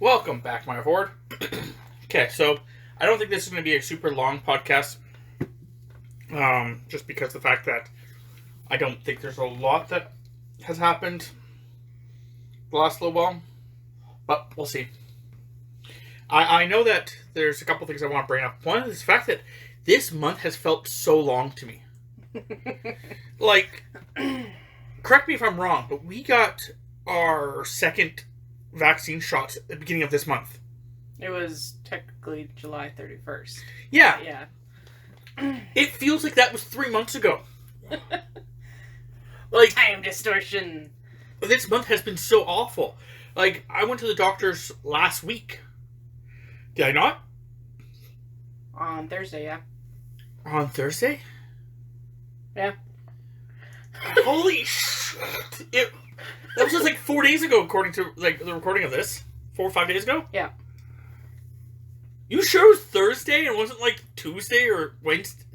Welcome back, my horde. Okay, so I don't think this is going to be a super long podcast. Just because of the fact that I don't think there's a lot that has happened the last little while. But we'll see. I know that there's a couple things I want to bring up. One is the fact that this month has felt so long to me. Like, correct me if I'm wrong, but we got our second vaccine shots at the beginning of this month. It was technically July 31st. Yeah. Yeah. It feels like that was 3 months ago. Like, time distortion. This month has been so awful. Like, I went to the doctor's last week. Did I not? On Thursday, yeah. On Thursday? Yeah. Holy shit. That was just like 4 days ago, according to like the recording of this. 4 or 5 days ago? Yeah. You sure it was Thursday and it wasn't like Tuesday or Wednesday?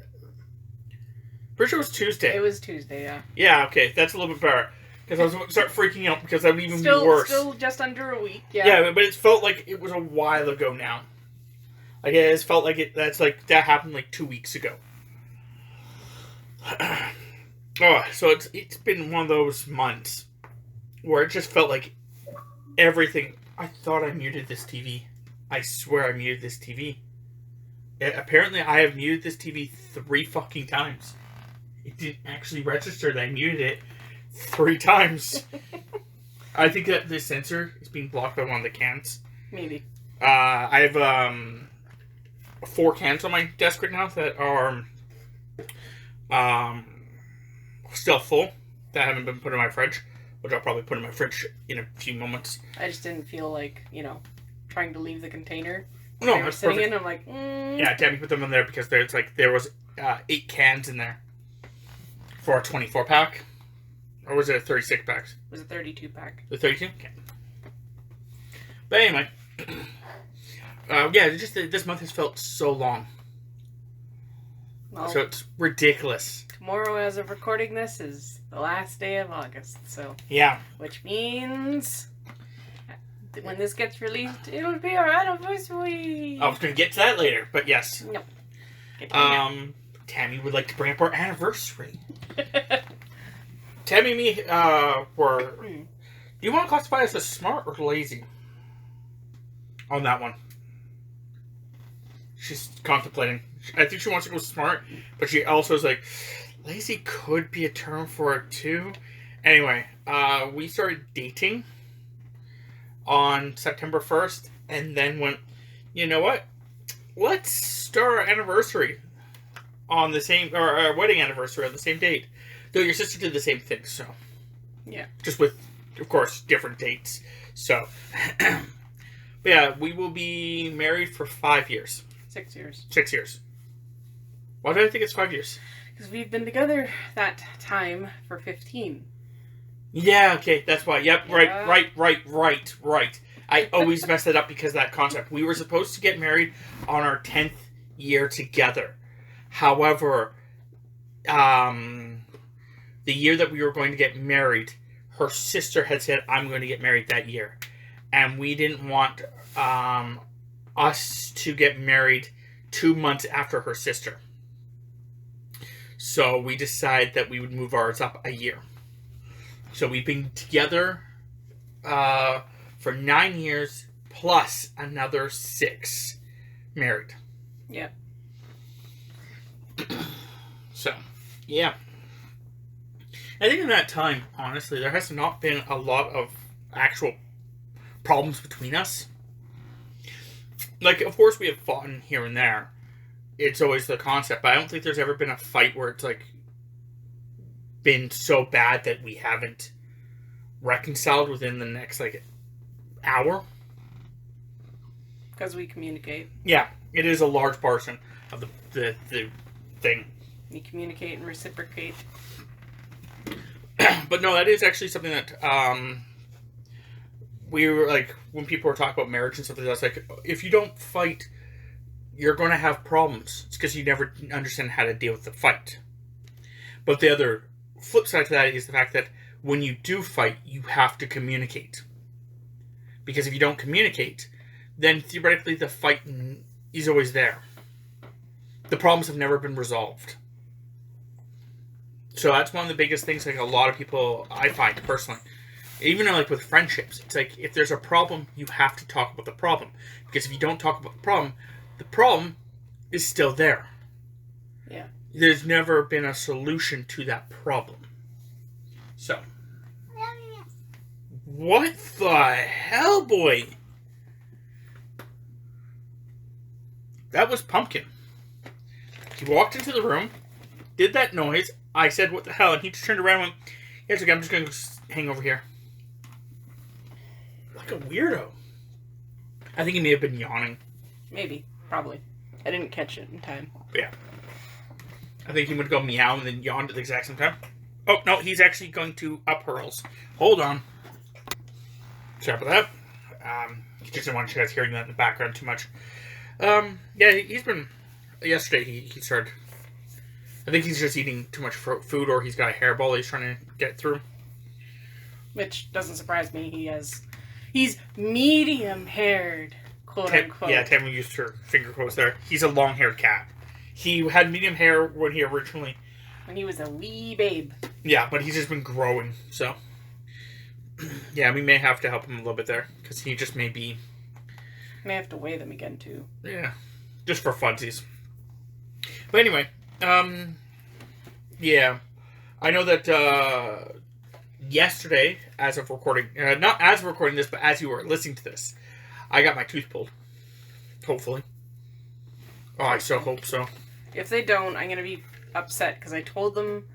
Pretty sure it was Tuesday. It was Tuesday, yeah. Yeah, okay. That's a little bit better. Because I was going to start freaking out because that would even be worse. Still just under a week, yeah. Yeah, but it felt like it was a while ago now. Like, it has felt like that happened like 2 weeks ago. So it's been one of those months where it just felt like everything. I thought I muted this TV. I swear I muted this TV. Apparently I have muted this TV 3 fucking times. It didn't actually register that I muted it 3 times. I think that this sensor is being blocked by one of the cans. Maybe. I have 4 cans on my desk right now that are still full, that haven't been put in my fridge, which I'll probably put in my fridge in a few moments. I just didn't feel like, trying to leave the container. No, they were that's sitting perfect. in, I'm like, Yeah, Tammy put them in there because there was 8 cans in there for a 24 pack. Or was it a 36 pack? It was a 32 pack. The 32? Okay. But anyway. This month has felt so long. Well, So it's ridiculous. tomorrow, as of recording this, is the last day of August, so... Yeah. Which means... when this gets released, it'll be our anniversary! I was going to get to that later, but yes. Nope. Tammy would like to bring up our anniversary. Tammy and me were... Do you want to classify us as smart or lazy? On that one. She's contemplating. I think she wants to go smart, but she also is like, lazy could be a term for it too. Anyway, we started dating on September 1st, and then went, you know what? Let's start our anniversary on the same, or our wedding anniversary on the same date. Though your sister did the same thing, so. Yeah. Just with, of course, different dates. So. But yeah, we will be married for 5 years. 6 years. 6 years. Why do I think it's 5 years? Because we've been together that time for 15. Yeah, okay, that's why. Yep, Yeah. right. I always mess that up because of that concept. We were supposed to get married on our 10th year together. However, the year that we were going to get married, her sister had said, I'm going to get married that year. And we didn't want us to get married 2 months after her sister. So we decided that we would move ours up a year. So we've been together for 9 years plus another 6 married. Yeah. So, yeah. I think in that time, honestly, there has not been a lot of actual problems between us. Like, of course we have fought here and there. It's always the concept, but I don't think there's ever been a fight where it's, like, been so bad that we haven't reconciled within the next, like, hour. Because we communicate. Yeah, it is a large portion of the thing. We communicate and reciprocate. But no, that is actually something that, we were, like, when people were talking about marriage and stuff like that, it's like, if you don't fight, you're going to have problems. It's because you never understand how to deal with the fight. But the other flip side to that is the fact that when you do fight, you have to communicate. Because if you don't communicate, then theoretically the fight is always there. The problems have never been resolved. So that's one of the biggest things, like, a lot of people, I find, personally, even like with friendships, it's like, if there's a problem, you have to talk about the problem. Because if you don't talk about the problem is still there. Yeah. There's never been a solution to that problem. So. What the hell, boy? That was Pumpkin. He walked into the room, did that noise. I said, what the hell? And he just turned around and went, yeah, it's okay, I'm just going to hang over here. Like a weirdo. I think he may have been yawning. Maybe. Probably. I didn't catch it in time. Yeah. I think he would go meow and then yawned at the exact same time. Oh, no, he's actually going to up hurls. Hold on. Sorry about that. He just didn't want you guys hearing that in the background too much. Yeah, he's been... Yesterday, he started... I think he's just eating too much food, or he's got a hairball he's trying to get through. Which doesn't surprise me. He's medium-haired, quote-unquote. Yeah, Tammy used her finger quotes there. He's a long-haired cat. He had medium hair when he originally... When he was a wee babe. Yeah, but he's just been growing, so... Yeah, we may have to help him a little bit there, because he just may be... May have to weigh them again, too. Yeah, just for funsies. But anyway, yeah. I know that, yesterday, as of recording... not as of recording this, but as you were listening to this, I got my tooth pulled. Hopefully. Oh, I so hope so. If they don't, I'm going to be upset, because I told them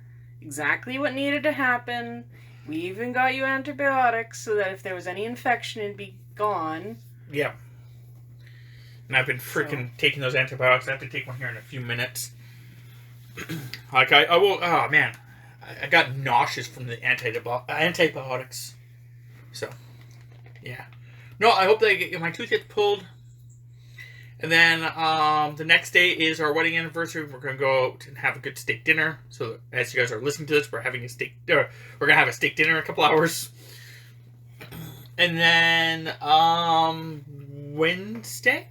exactly what needed to happen. We even got you antibiotics so that if there was any infection, it'd be gone. Yeah. And I've been freaking taking those antibiotics. I have to take one here in a few minutes. Like, I will... Oh, man. I got nauseous from the antibiotics. So, yeah. No, I hope they get my tooth gets pulled. And then the next day is our wedding anniversary. We're going to go out and have a good steak dinner. So as you guys are listening to this, we're having a steak... we're going to have a steak dinner in a couple hours. And then Wednesday?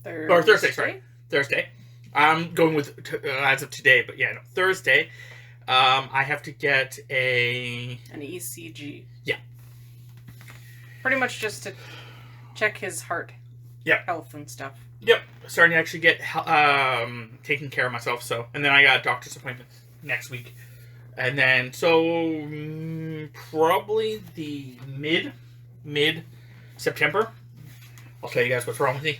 Or Thursday, sorry. Thursday. I'm going with as of today, but yeah, no, Thursday. I have to get an ECG. Yeah. Pretty much just to check his heart. Yeah. Health and stuff. Yep. Starting to actually get taking care of myself. So, and then I got a doctor's appointment next week, and then probably the mid September. I'll tell you guys what's wrong with me.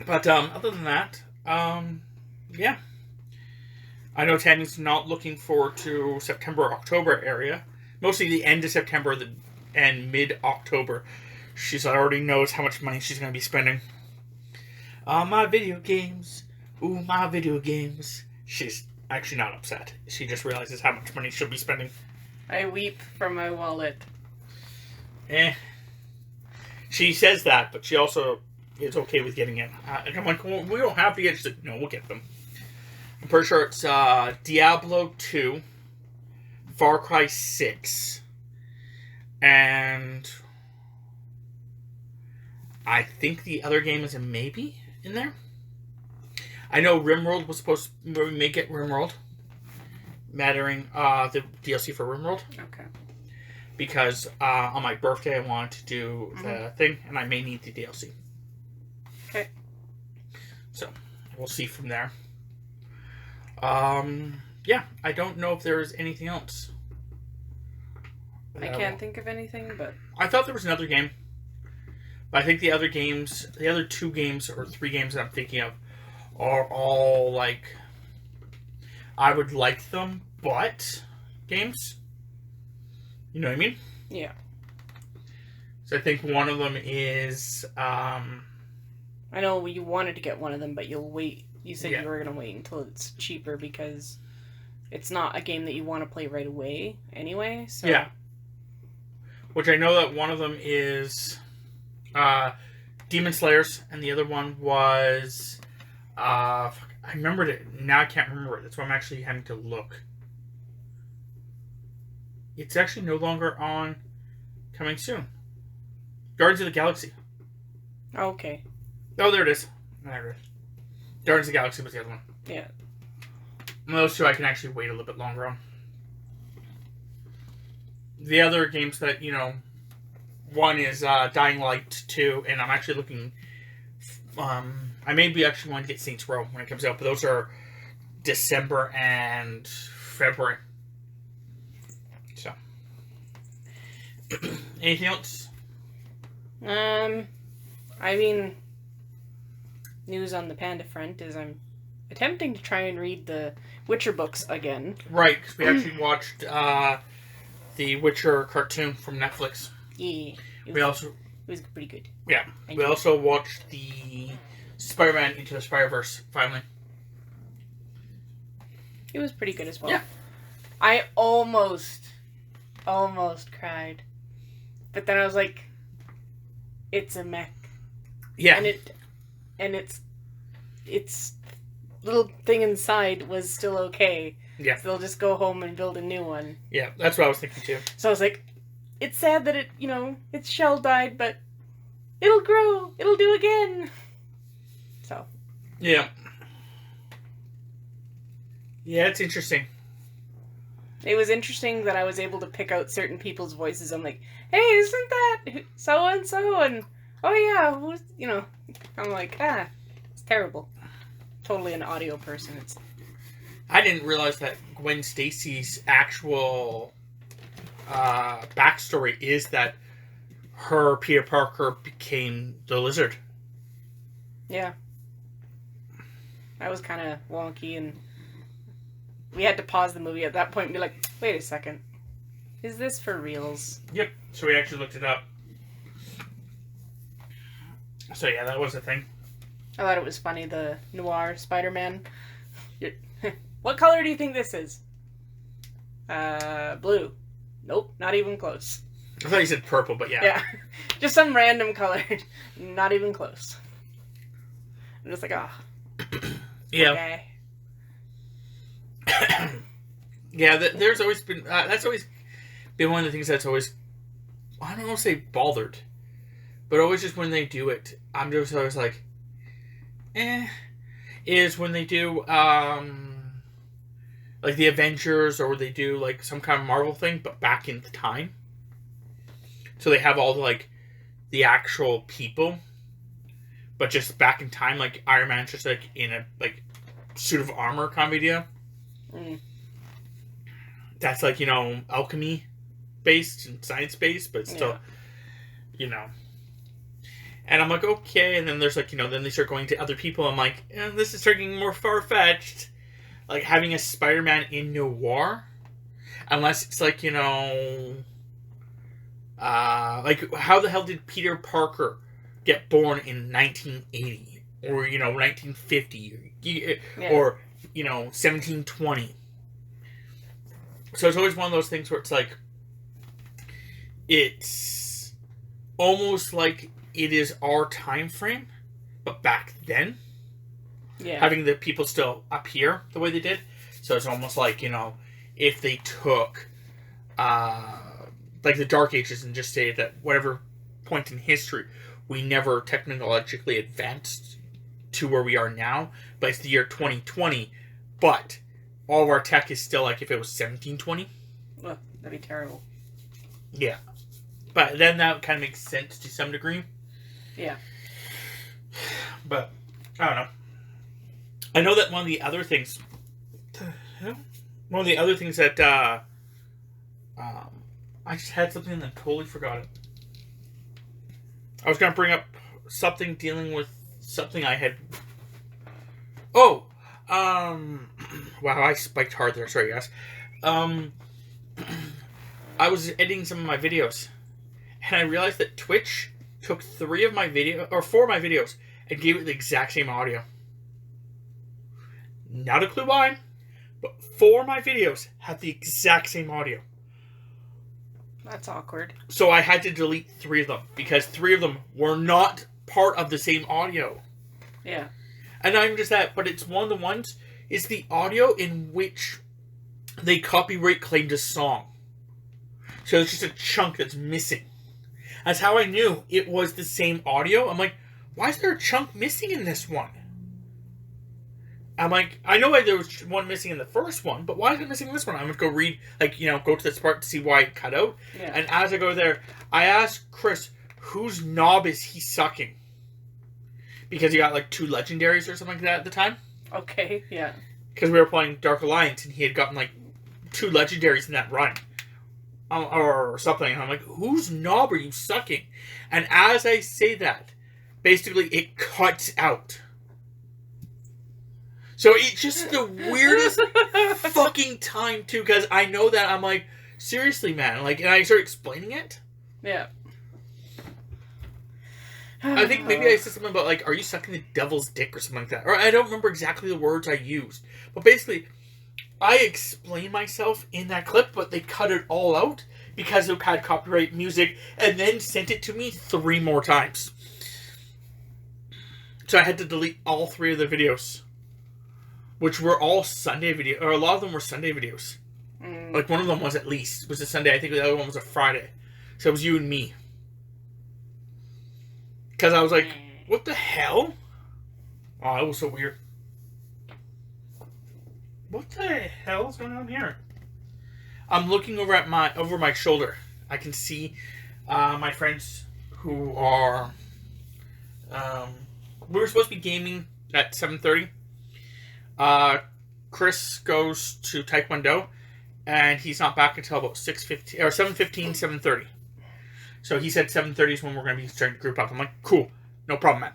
But other than that, yeah. I know Tammy's not looking forward to September, October area. Mostly the end of September and mid-October. She already knows how much money she's going to be spending. My video games. Ooh, my video games. She's actually not upset. She just realizes how much money she'll be spending. I weep from my wallet. She says that, but she also is okay with getting it. I'm like, well, we don't have to get it. She said, no, we'll get them. I'm pretty sure it's Diablo 2, Far Cry 6, and I think the other game is a maybe in there. I know RimWorld was supposed to... We may get RimWorld. Mattering the DLC for RimWorld. Okay. Because on my birthday I want to do the thing, and I may need the DLC. Okay. So, we'll see from there. Yeah, I don't know if there is anything else. I can't think of anything, but... I thought there was another game. But I think the other games, the other 2 games or 3 games that I'm thinking of are all, like, I would like them, but games. You know what I mean? Yeah. So I think one of them is, I know you wanted to get one of them, but you'll wait. You said you were going to wait until it's cheaper because it's not a game that you want to play right away anyway. So. Yeah. Which I know that one of them is Demon Slayers, and the other one was... I remembered it. Now I can't remember it. That's why I'm actually having to look. It's actually no longer on coming soon. Guardians of the Galaxy. Okay. Oh, there it is. There it is. Guardians of the Galaxy was the other one. Yeah. And those two I can actually wait a little bit longer on. The other games that, you know, one is Dying Light 2, and I'm actually looking... I may be actually going to get Saints Row when it comes out, but those are December and February. So. Anything else? I mean, news on the Panda front is I'm attempting to try and read the Witcher books again. Right, because we actually watched the Witcher cartoon from Netflix. Yeah. It was pretty good. Yeah. We also watched the Spider-Man Into the Spider-Verse, finally. It was pretty good as well. Yeah. I almost cried. But then I was like, it's a mech. Yeah. And its little thing inside was still okay. Yeah. So they'll just go home and build a new one. Yeah, that's what I was thinking too. So I was like, it's sad that its shell died, but it'll grow. It'll do again. So. Yeah. Yeah, it's interesting. It was interesting that I was able to pick out certain people's voices. I'm like, hey, isn't that so-and-so? And, oh yeah, who's, I'm like, it's terrible. Totally an audio person. I didn't realize that Gwen Stacy's actual backstory is that her Peter Parker became the Lizard. Yeah. That was kind of wonky, and we had to pause the movie at that point and be like, wait a second. Is this for reals? Yep. So we actually looked it up. So yeah, that was a thing. I thought it was funny, the noir Spider-Man. What color do you think this is? Blue. Nope, not even close. I thought you said purple, but yeah. Yeah. Just some random color. Not even close. I'm just like, Yeah. Okay. Yeah, there's always been... that's always been one of the things that's always... I don't want to say bothered. But always just when they do it, I'm just always like... Is when they do... like the Avengers, or they do like some kind of Marvel thing, but back in time. So they have all the actual people, but just back in time, like Iron Man's just like in a suit of armor kind of idea. Mm. That's alchemy based and science based, but still, And I'm like, okay, and then there's then they start going to other people. I'm like, this is starting more far fetched. Like having a Spider-Man in noir, unless it's like how the hell did Peter Parker get born in 1980 or 1950 or 1720? So it's always one of those things where it's like it's almost like it is our time frame, but back then. Yeah. Having the people still appear the way they did. So it's almost like, if they took the Dark Ages and just say that whatever point in history we never technologically advanced to where we are now, but it's the year 2020, but all of our tech is still like if it was 1720. Well, that'd be terrible. Yeah. But then that kind of makes sense to some degree. Yeah. But, I don't know. I know that one of the other things that I just had something and then totally forgot it. I was going to bring up something dealing with something I had... Oh! Wow, I spiked hard there. Sorry, guys. I was editing some of my videos, and I realized that Twitch took 4 of my videos and gave it the exact same audio. Not a clue why, but 4 of my videos had the exact same audio. That's awkward. So I had to delete 3 of them, because 3 of them were not part of the same audio. Yeah. And not even just that, but it's one of the ones, is the audio in which they copyright claimed a song. So it's just a chunk that's missing. That's how I knew it was the same audio. I'm like, why is there a chunk missing in this one? I'm like, I know why there was one missing in the first one, but why is it missing in this one? I'm going to go read, go to this part to see why it cut out. Yeah. And as I go there, I asked Chris, whose knob is he sucking? Because he got like 2 legendaries or something like that at the time. Okay, yeah. Because we were playing Dark Alliance and he had gotten like 2 legendaries in that run. Or something. And I'm like, whose knob are you sucking? And as I say that, basically it cuts out. So it's just the weirdest fucking time, too, because I know that I'm like, seriously, man. Like, and I start explaining it. Yeah. I think maybe I said something about, like, are you sucking the devil's dick or something like that? Or I don't remember exactly the words I used. But basically, I explained myself in that clip, but they cut it all out because it had copyright music and then sent it to me 3 more times. So I had to delete all 3 of the videos. Which were all Sunday videos, or a lot of them were Sunday videos. Like, one of them was at least. It was a Sunday. I think the other one was a Friday. So it was you and me. Because I was like, what the hell? Oh, that was so weird. What the hell is going on here? I'm looking over my shoulder. I can see my friends who are... we were supposed to be gaming at 7:30. Chris goes to Taekwondo, and he's not back until about 6:15 or 7:15, 7:30. So he said 7:30 is when we're going to be starting to group up. I'm like, cool, no problem, man.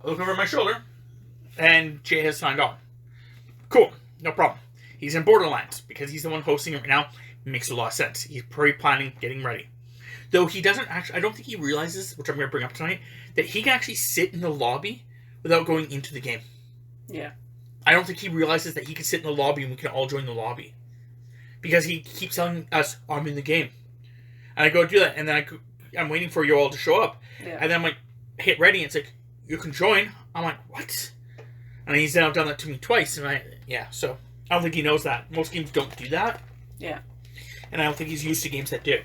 I look over my shoulder, and Jay has signed on. Cool, no problem. He's in Borderlands because he's the one hosting it right now. It makes a lot of sense. He's pre-planning, getting ready. Though he doesn't actually, I don't think he realizes, which I'm going to bring up tonight, that he can actually sit in the lobby without going into the game. Yeah. I don't think he realizes that he can sit in the lobby and we can all join the lobby. Because he keeps telling us, oh, I'm in the game. And I go do that, and then I'm waiting for you all to show up. Yeah. And then I'm like, hit ready, and it's like, you can join. I'm like, what? And he's now done that to me twice, and so I don't think he knows that. Most games don't do that. Yeah. And I don't think he's used to games that do.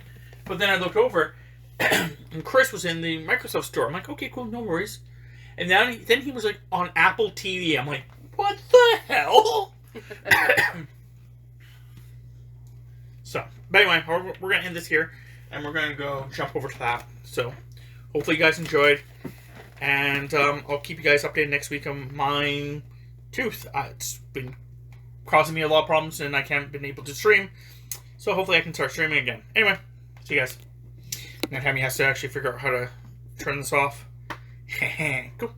But then I look over, and Chris was in the Microsoft store. I'm like, okay, cool, no worries. And then he was like on Apple TV. I'm like, what the hell? So, but anyway, we're going to end this here, and we're going to go jump over to that. So, hopefully you guys enjoyed, and I'll keep you guys updated next week on my tooth. It's been causing me a lot of problems, and I haven't been able to stream, so hopefully I can start streaming again. Anyway, see you guys. Now Tammy has to actually figure out how to turn this off. Cool.